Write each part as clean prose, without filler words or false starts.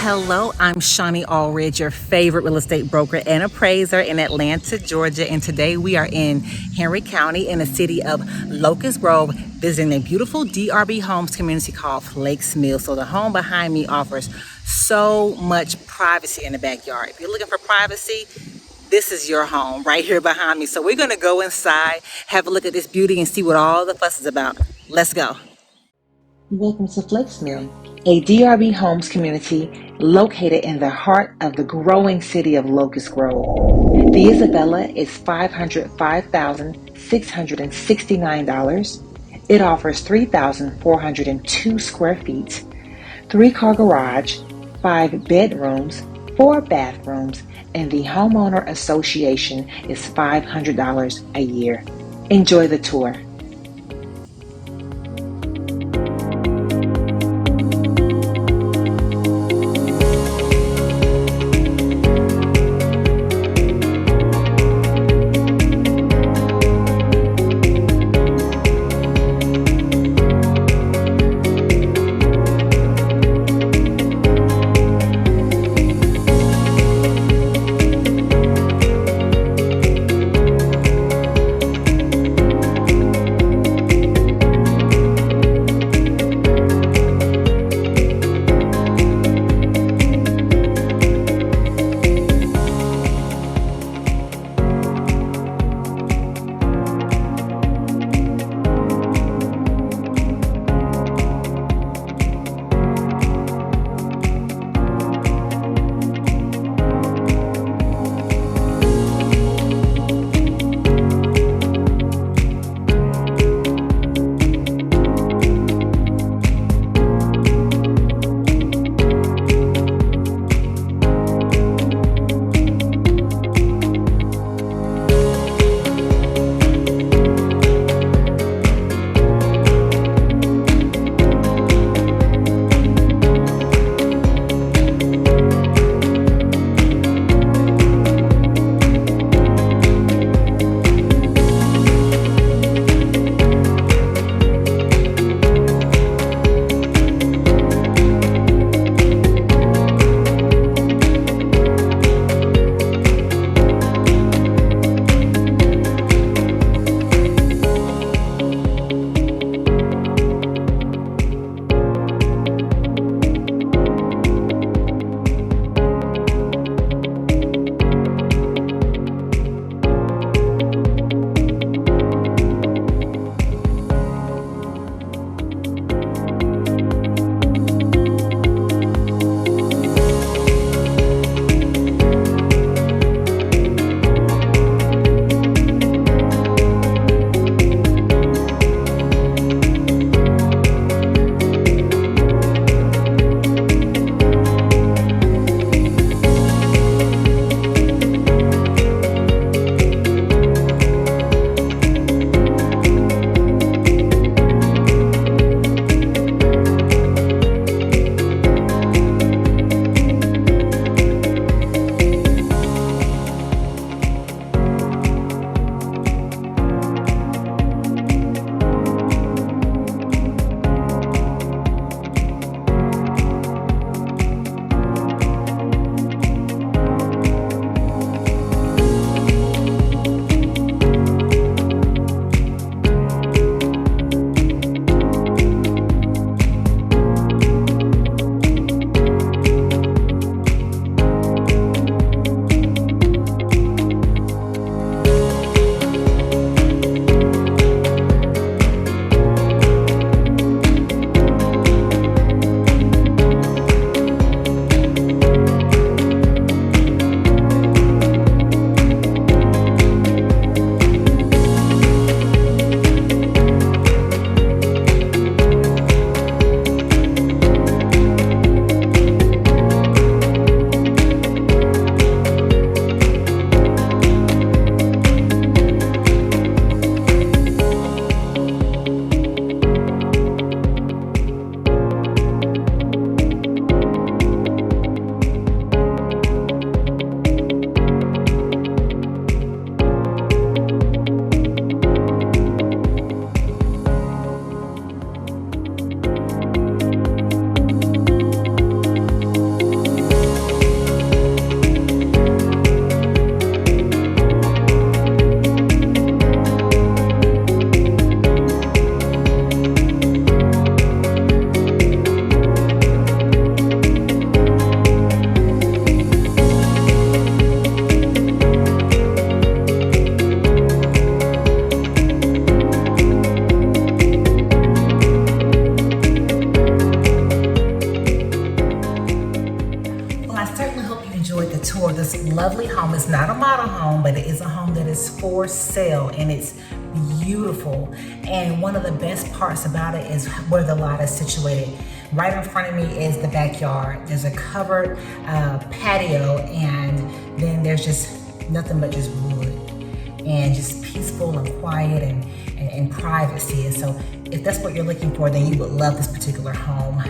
Hello, I'm Shonnie Alridge, your favorite real estate broker and appraiser in Atlanta, Georgia. And today we are in Henry County in the city of Locust Grove, visiting a beautiful DRB homes community called Flakes Mill. So the home behind me offers so much privacy in the backyard. If you're looking for privacy, this is your home right here behind me. So we're gonna go inside, have a look at this beauty and see what all the fuss is about. Let's go. Welcome to Flakes Mill, a DRB homes community located in the heart of the growing city of Locust Grove. The Isabella is $505,669. It offers 3,402 square feet, 3-car garage, 5 bedrooms, 4 bathrooms, and the homeowner association is $500 a year. Enjoy the tour. model home, but it is a home that is for sale, and it's beautiful. And one of the best parts about it is where the lot is situated. Right in front of me is the backyard. There's a covered patio, and then there's just nothing but just wood and just peaceful and quiet and privacy. And so if that's what you're looking for, then you would love this particular home.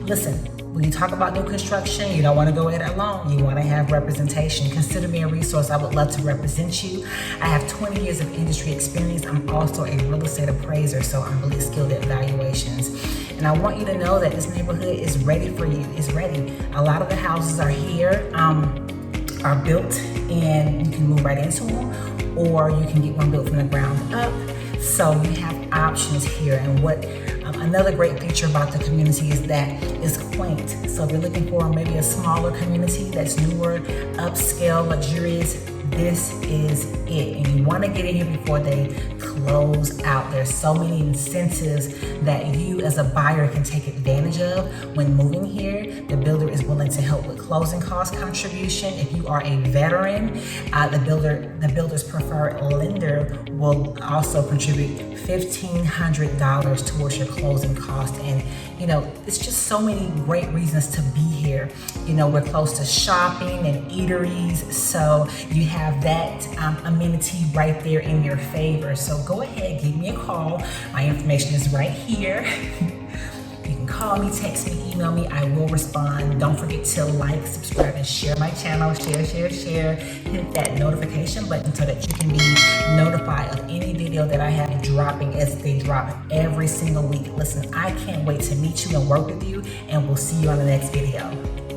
Listen, when you talk about new construction, you don't want to go at it alone. You want to have representation. Consider me a resource. I would love to represent you. I have 20 years of industry experience. I'm also a real estate appraiser, so I'm really skilled at valuations. And I want you to know that this neighborhood is ready for you. It's ready. A lot of the houses are here, are built, and you can move right into them, or you can get one built from the ground up. So you have options here. And what another great feature about the community is that it's quaint. So if you're looking for maybe a smaller community that's newer, upscale, luxurious, this is it. And you want to get in here before they close out. There's so many incentives that you as a buyer can take advantage of when moving here. The builder is willing to help with closing cost contribution. If you are a veteran, the builder's preferred lender will also contribute $1,500 towards your closing cost. And you know, it's just so many great reasons to be here. You know, we're close to shopping and eateries, so you have that amenity right there in your favor. So go ahead, give me a call. My information is right here. You can call me, text me, email me. I will respond. Don't forget to like, subscribe, and share my channel. Share. Hit that notification button so that you can be notified of any video that I have dropping as they drop every single week. Listen, I can't wait to meet you and work with you, and we'll see you on the next video.